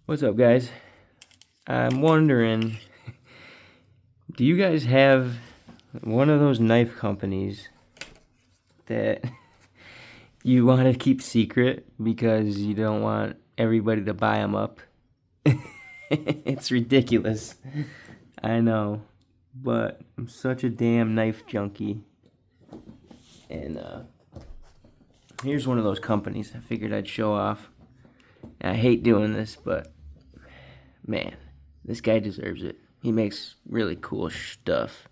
What's up, guys? I'm wondering, do you guys have one of those knife companies that you want to keep secret because you don't want everybody to buy them up? It's ridiculous. I know, but I'm such a damn knife junkie. And here's one of those companies I figured I'd show off. I hate doing this, but man, this guy deserves it. He makes really cool stuff.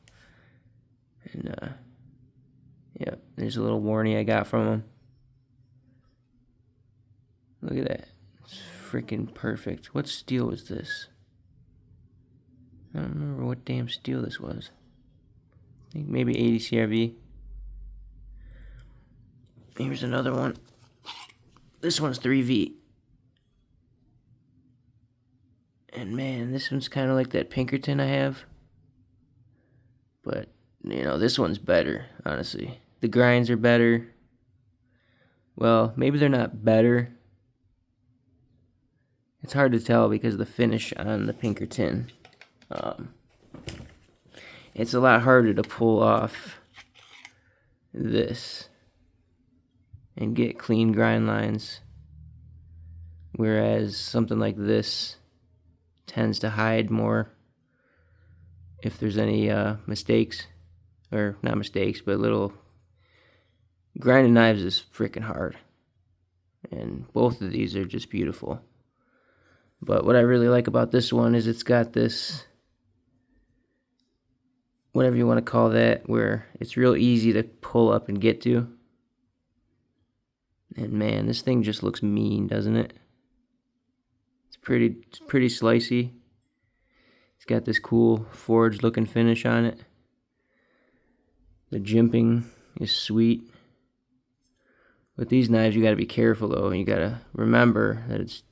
And yeah, there's a little warning I got from him. Look at that. It's freaking perfect. What steel was this? I don't remember what damn steel this was. I think maybe 80 CRV. Here's another one. This one's 3V. And man, this one's kind of like that Pinkerton I have. But, this one's better, honestly. The grinds are better. Well, maybe they're not better. It's hard to tell because of the finish on the Pinkerton. It's a lot harder to pull off this and get clean grind lines. Whereas something like this tends to hide more if there's any mistakes. Or not mistakes, but little... Grinding knives is freaking hard. And both of these are just beautiful. But what I really like about this one is it's got this, whatever you want to call that, where it's real easy to pull up and get to. And man, this thing just looks mean, doesn't it? It's pretty slicey. It's got this cool forged looking finish on it. The jimping is sweet. With these knives, you got to be careful though. You got to remember that it's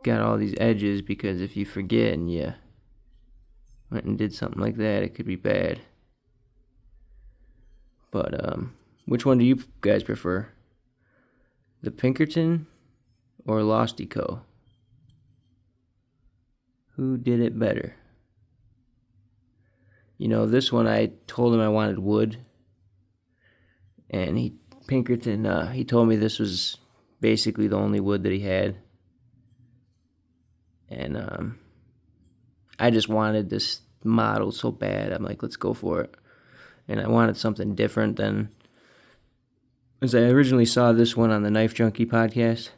got all these edges, because if you forget and you went and did something like that, it could be bad. But which one do you guys prefer? The Pinkerton or Losty Co? Who did it better? This one I told him I wanted wood, and Pinkerton, he told me this was basically the only wood that he had. And I just wanted this model so bad. I'm like, let's go for it. And I wanted something different than... As I originally saw this one on the Knife Junkie podcast,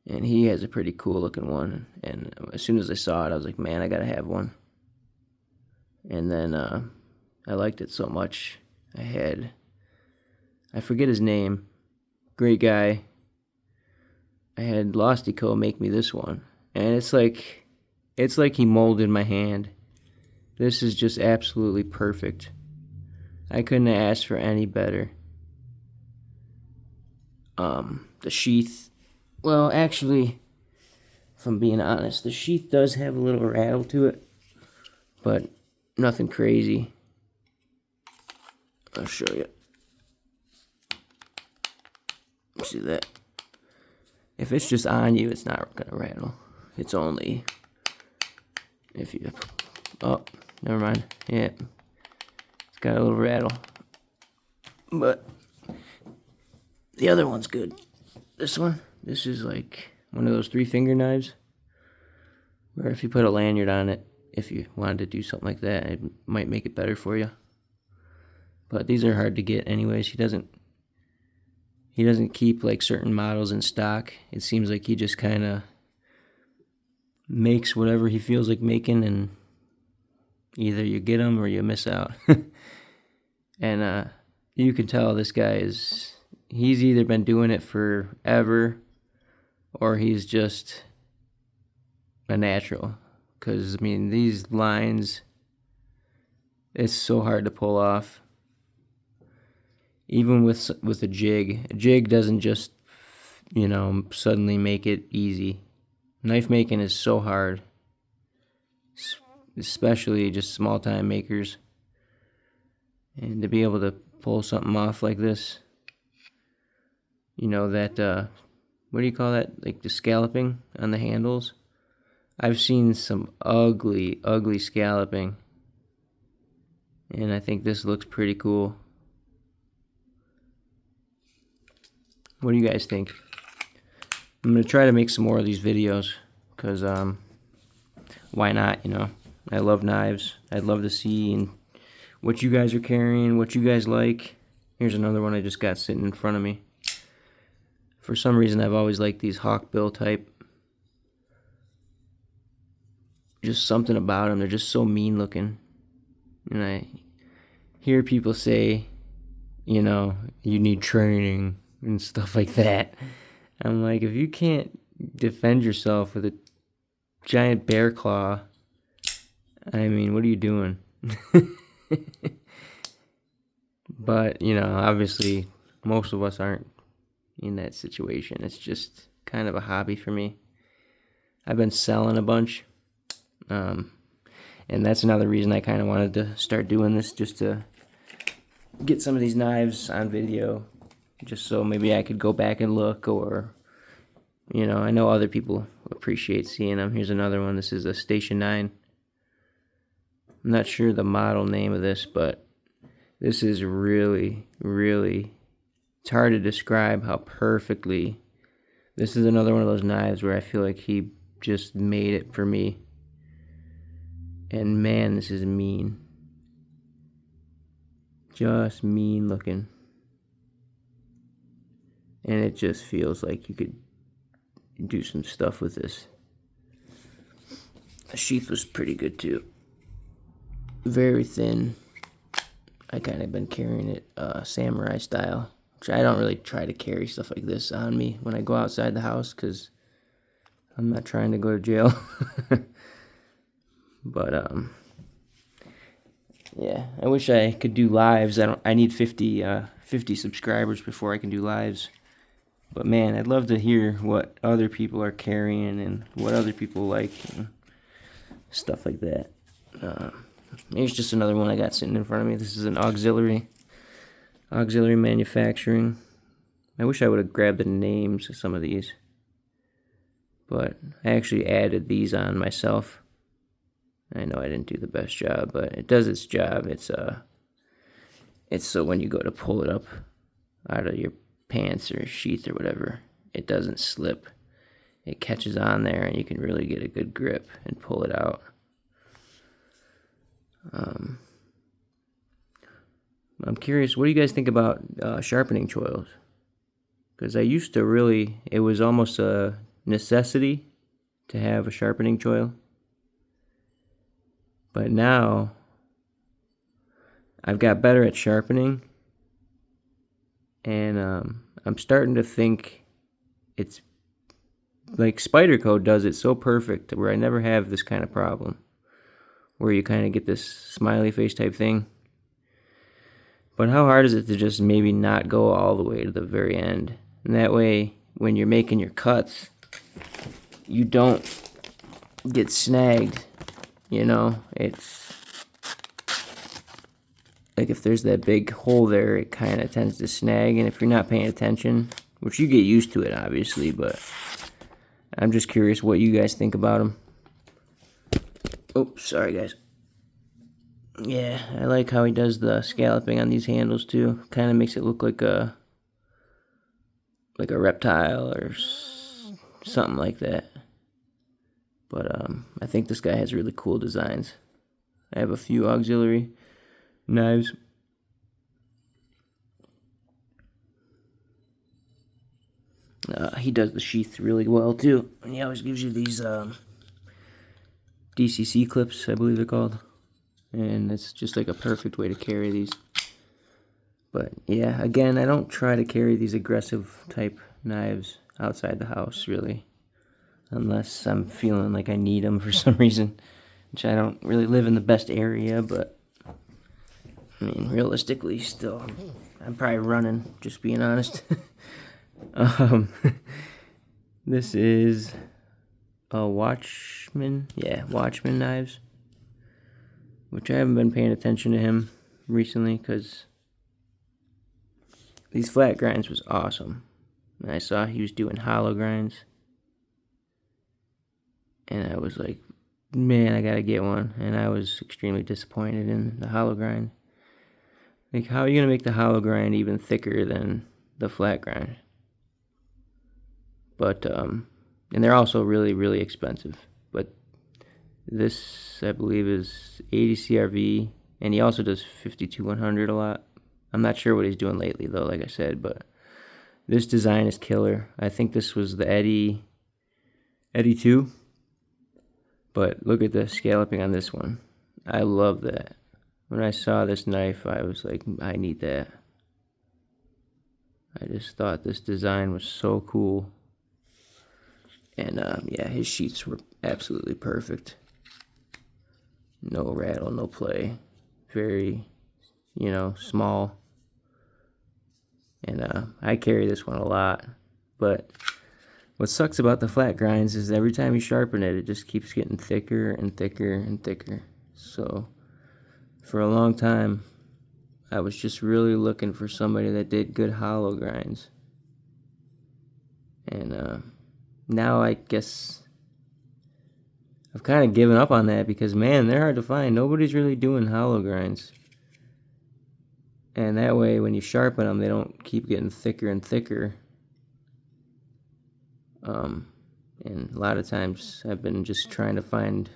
and he has a pretty cool looking one. And as soon as I saw it, I was like, man, I gotta have one. And then I liked it so much. I forget his name. Great guy. I had Lostico make me this one. And it's like he molded my hand. This is just absolutely perfect. I couldn't have asked for any better. The sheath, well, actually, if I'm being honest, the sheath does have a little rattle to it, but nothing crazy. I'll show you. See that? If it's just on you, it's not gonna rattle. It's only if you... Oh, never mind. Yeah, it's got a little rattle. But the other one's good. This is like one of those 3-finger knives, where if you put a lanyard on it, if you wanted to do something like that, it might make it better for you. But these are hard to get anyways. He doesn't keep like certain models in stock. It seems like he just kind of makes whatever he feels like making, and either you get them or you miss out. And you can tell this guy he's either been doing it forever or he's just a natural. Because, I mean, these lines, it's so hard to pull off. Even with a jig doesn't just, suddenly make it easy. Knife making is so hard, especially just small time makers. And to be able to pull something off like this, that what do you call that? Like the scalloping on the handles. I've seen some ugly, ugly scalloping. And I think this looks pretty cool. What do you guys think? I'm going to try to make some more of these videos. Because, why not, you know? I love knives. I'd love to see what you guys are carrying, what you guys like. Here's another one I just got sitting in front of me. For some reason, I've always liked these hawkbill type. Just something about them. They're just so mean looking. And I hear people say, you know, you need training and stuff like that. I'm like, if you can't defend yourself with a giant bear claw, I mean, what are you doing? But, you know, obviously, most of us aren't in that situation. It's just kind of a hobby for me. I've been selling a bunch. And that's another reason I kind of wanted to start doing this, just to get some of these knives on video, just so maybe I could go back and look, or, you know, I know other people appreciate seeing them. Here's another one. This is a Station 9. I'm not sure the model name of this, but this is really, really, it's hard to describe how perfectly. This is another one of those knives where I feel like he just made it for me. And man, this is mean. Just mean looking. And it just feels like you could do some stuff with this. The sheath was pretty good too. Very thin. I kind of been carrying it samurai style. Which I don't really try to carry stuff like this on me when I go outside the house, because I'm not trying to go to jail. But yeah, I wish I could do lives. I need 50 subscribers before I can do lives. But man, I'd love to hear what other people are carrying and what other people like and stuff like that. Here's just another one I got sitting in front of me. This is an auxiliary manufacturing. I wish I would have grabbed the names of some of these, but I actually added these on myself. I know I didn't do the best job, but it does its job. It's so when you go to pull it up out of your pants or sheath or whatever, it doesn't slip. It catches on there, and you can really get a good grip and pull it out. I'm curious, what do you guys think about sharpening choils? Because I used to really, it was almost a necessity to have a sharpening choil. But now, I've got better at sharpening, and I'm starting to think it's like Spyderco does it so perfect where I never have this kind of problem, where you kind of get this smiley face type thing. But how hard is it to just maybe not go all the way to the very end? And that way, when you're making your cuts, you don't get snagged. You know, it's like if there's that big hole there, it kind of tends to snag. And if you're not paying attention, which you get used to it, obviously, but I'm just curious what you guys think about them. Oops, sorry, guys. Yeah, I like how he does the scalloping on these handles, too. Kind of makes it look like a reptile or something like that. But I think this guy has really cool designs. I have a few auxiliary knives. He does the sheath really well too. And he always gives you these DCC clips, I believe they're called. And it's just like a perfect way to carry these. But yeah, again, I don't try to carry these aggressive type knives outside the house, really. Unless I'm feeling like I need them for some reason, which I don't really live in the best area, but I mean, realistically, still, I'm probably running, just being honest. This is a watchman, watchman knives, which I haven't been paying attention to him recently, because these flat grinds was awesome. And I saw he was doing hollow grinds. And I was like, man, I gotta get one. And I was extremely disappointed in the hollow grind. Like, how are you gonna make the hollow grind even thicker than the flat grind? But, and they're also really, really expensive. But this, I believe, is 80 CRV. And he also does 52-100 a lot. I'm not sure what he's doing lately, though, like I said. But this design is killer. I think this was the Eddie 2. But look at the scalloping on this one. I love that. When I saw this knife, I was like, I need that. I just thought this design was so cool. And yeah, his sheets were absolutely perfect. No rattle, no play. Very, small. And I carry this one a lot. But what sucks about the flat grinds is every time you sharpen it, it just keeps getting thicker and thicker and thicker. So for a long time, I was just really looking for somebody that did good hollow grinds. And now I guess I've kind of given up on that because, man, they're hard to find. Nobody's really doing hollow grinds. And that way, when you sharpen them, they don't keep getting thicker and thicker. And a lot of times I've been just trying to find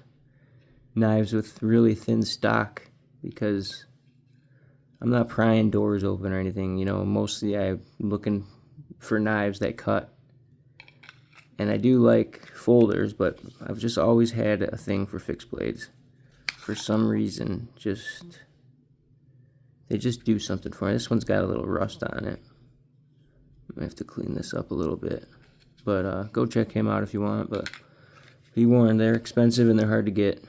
knives with really thin stock because I'm not prying doors open or anything. Mostly I'm looking for knives that cut. And I do like folders, but I've just always had a thing for fixed blades. For some reason, they just do something for me. This one's got a little rust on it. I have to clean this up a little bit. But go check him out if you want. But be warned, they're expensive and they're hard to get.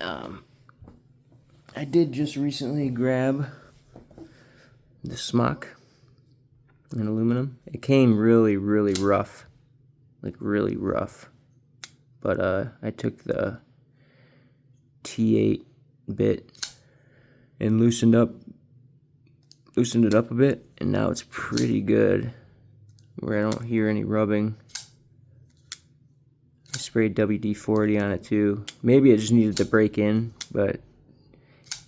I did just recently grab the smock in aluminum. It came really, really rough. Like really rough. But I took the T8 bit and loosened it up a bit, and now it's pretty good. Where I don't hear any rubbing. I sprayed WD-40 on it too. Maybe it just needed to break in, but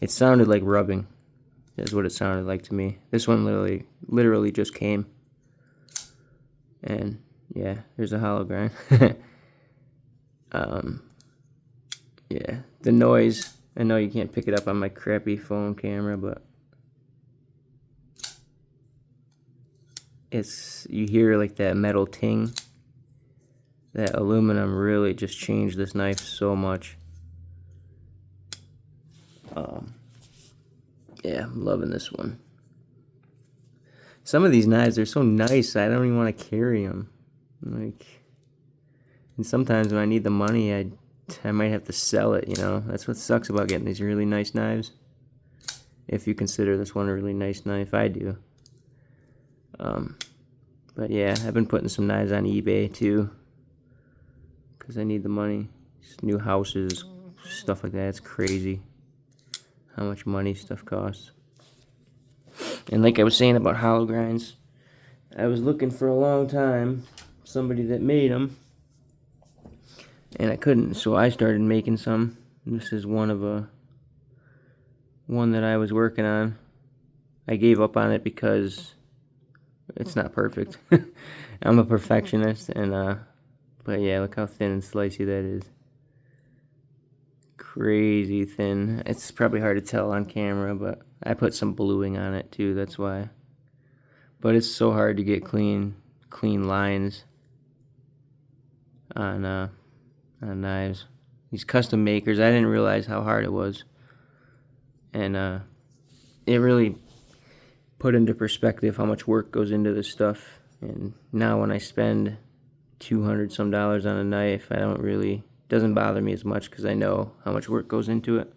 it sounded like rubbing. That's what it sounded like to me. This one literally just came. And yeah, there's a hollow grind. Yeah, the noise. I know you can't pick it up on my crappy phone camera, but you hear like that metal ting. That aluminum really just changed this knife so much. Yeah, I'm loving this one. Some of these knives are so nice, I don't even want to carry them. And sometimes when I need the money, I might have to sell it, That's what sucks about getting these really nice knives. If you consider this one a really nice knife, I do. But yeah, I've been putting some knives on eBay too. Because I need the money. Just new houses, stuff like that. It's crazy how much money stuff costs. And like I was saying about hollow grinds, I was looking for a long time somebody that made them. And I couldn't, so I started making some. This is one that I was working on. I gave up on it because it's not perfect. I'm a perfectionist, but yeah, look how thin and slicey that is. Crazy thin. It's probably hard to tell on camera, but I put some bluing on it too, that's why. But it's so hard to get clean lines on knives. These custom makers, I didn't realize how hard it was. And it really put into perspective how much work goes into this stuff. And now when I spend $200 some on a knife, doesn't bother me as much because I know how much work goes into it.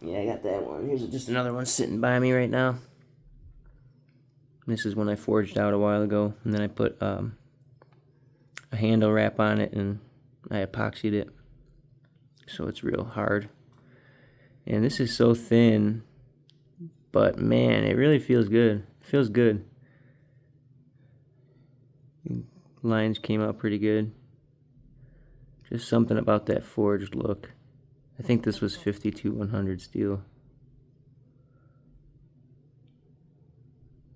Yeah, I got that one. Here's just another one sitting by me right now. This is one I forged out a while ago, and then I put a handle wrap on it and I epoxied it so it's real hard. And this is so thin, but man, it really feels good. It feels good. Lines came out pretty good. Just something about that forged look. I think this was 52-100 steel.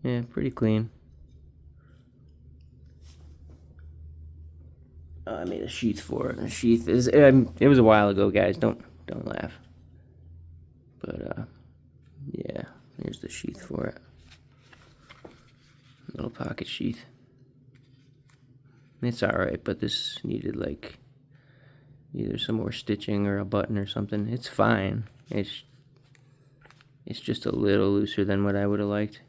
Yeah, pretty clean. I made a sheath for it. The sheath is it was a while ago, guys. Don't laugh. But yeah, here's the sheath for it. Little pocket sheath. It's alright, but this needed like either some more stitching or a button or something. It's fine. It's just a little looser than what I would have liked.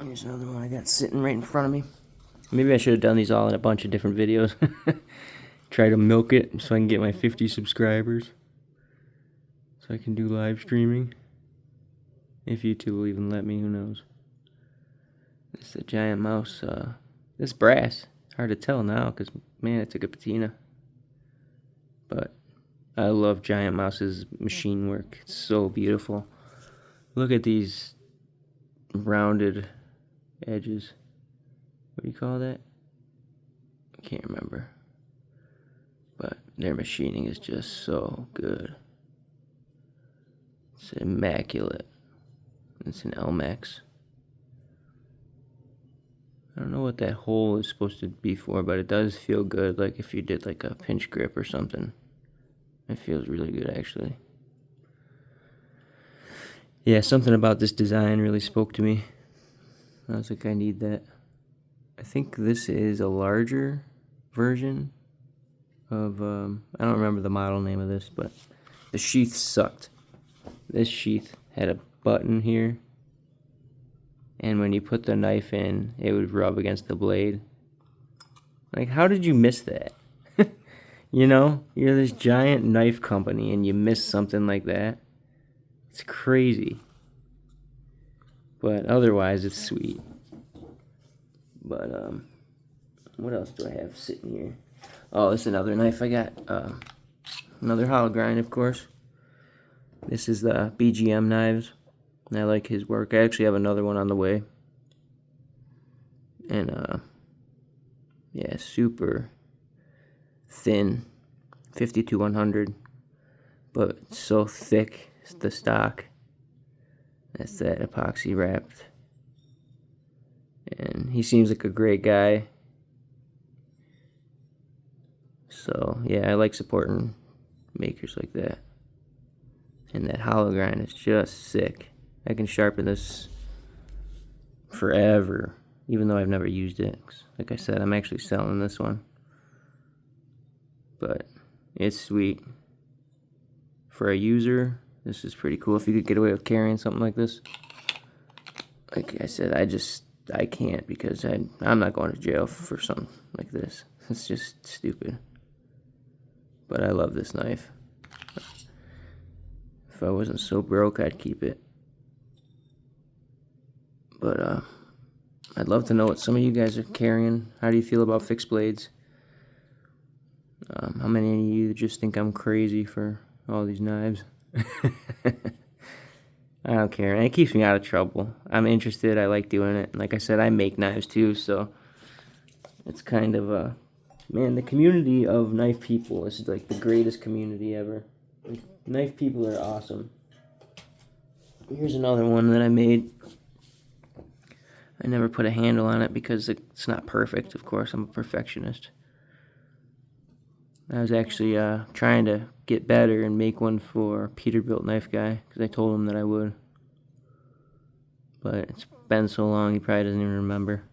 Here's another one I got sitting right in front of me. Maybe I should have done these all in a bunch of different videos. Try to milk it so I can get my 50 subscribers. So I can do live streaming. If YouTube will even let me, who knows. It's a giant mouse. This brass. Hard to tell now because, man, it's like a patina. But I love Giant Mouse's machine work. It's so beautiful. Look at these rounded edges. What do you call that? I can't remember. But their machining is just so good. It's immaculate. It's an Elmax. I don't know what that hole is supposed to be for, but it does feel good, like if you did like a pinch grip or something. It feels really good, actually. Yeah, something about this design really spoke to me. I was like, I need that. I think this is a larger version of, I don't remember the model name of this, but the sheath sucked. This sheath had a button here, and when you put the knife in, it would rub against the blade. Like, how did you miss that? You know, you're this giant knife company and you miss something like that. It's crazy. But otherwise, it's sweet. But, what else do I have sitting here? Oh, this is another knife I got. Another hollow grind, of course. This is the BGM knives. I like his work. I actually have another one on the way. And, yeah, super thin, 52-100, but it's so thick. It's the stock. That's that epoxy wrapped. And he seems like a great guy. So yeah, I like supporting makers like that. And that hollow grind is just sick. I can sharpen this forever, even though I've never used it. Like I said, I'm actually selling this one. But it's sweet. For a user, this is pretty cool. If you could get away with carrying something like this. Like I said, I can't because I'm not going to jail for something like this. It's just stupid. But I love this knife. If I wasn't so broke, I'd keep it. But I'd love to know what some of you guys are carrying. How do you feel about fixed blades? How many of you just think I'm crazy for all these knives? I don't care. And it keeps me out of trouble. I'm interested. I like doing it. And like I said, I make knives too, so it's kind of a... Man, the community of knife people is like the greatest community ever. Like, knife people are awesome. Here's another one that I made. I never put a handle on it because it's not perfect, of course. I'm a perfectionist. I was actually trying to get better and make one for Peterbilt Knife Guy because I told him that I would. But it's been so long, he probably doesn't even remember.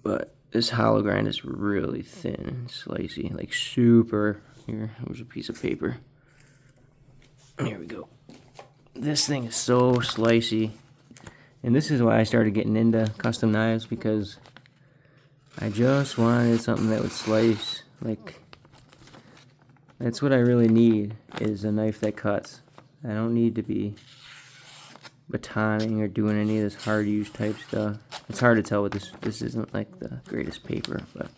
But this hollow grind is really thin and slicey, like super. Here's a piece of paper. Here we go. This thing is so slicey. And this is why I started getting into custom knives, because I just wanted something that would slice. Like, that's what I really need, is a knife that cuts. I don't need to be batoning or doing any of this hard use type stuff. It's hard to tell with this isn't like the greatest paper, but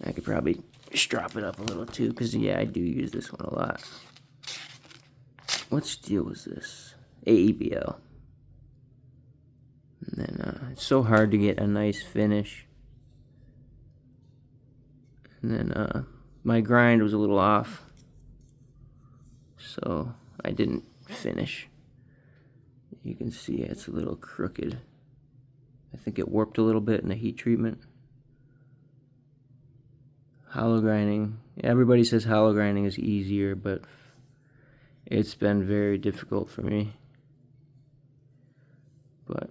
I could probably strop it up a little too, because yeah, I do use this one a lot. What steel was this? AEBL. And then it's so hard to get a nice finish. And then my grind was a little off, so I didn't finish. You can see it's a little crooked. I think it warped a little bit in the heat treatment. Hollow grinding. Everybody says hollow grinding is easier, but it's been very difficult for me. But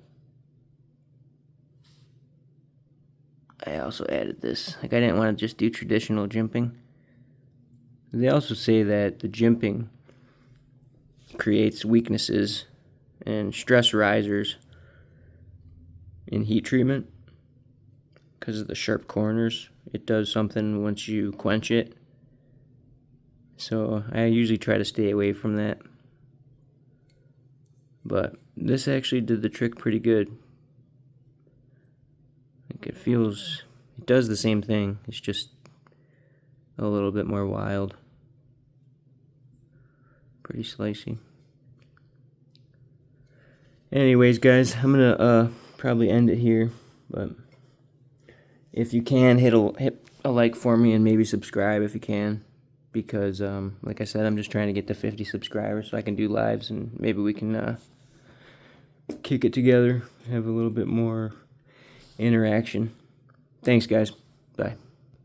I also added this. Like, I didn't want to just do traditional jimping. They also say that the jimping creates weaknesses and stress risers in heat treatment because of the sharp corners. It does something once you quench it. So I usually try to stay away from that. But this actually did the trick pretty good. Like, it does the same thing. It's just a little bit more wild. Pretty slicey. Anyways, guys, I'm gonna probably end it here. But if you can, hit a like for me and maybe subscribe if you can. Because, like I said, I'm just trying to get to 50 subscribers so I can do lives and maybe we can kick it together, have a little bit more interaction. Thanks, guys. Bye.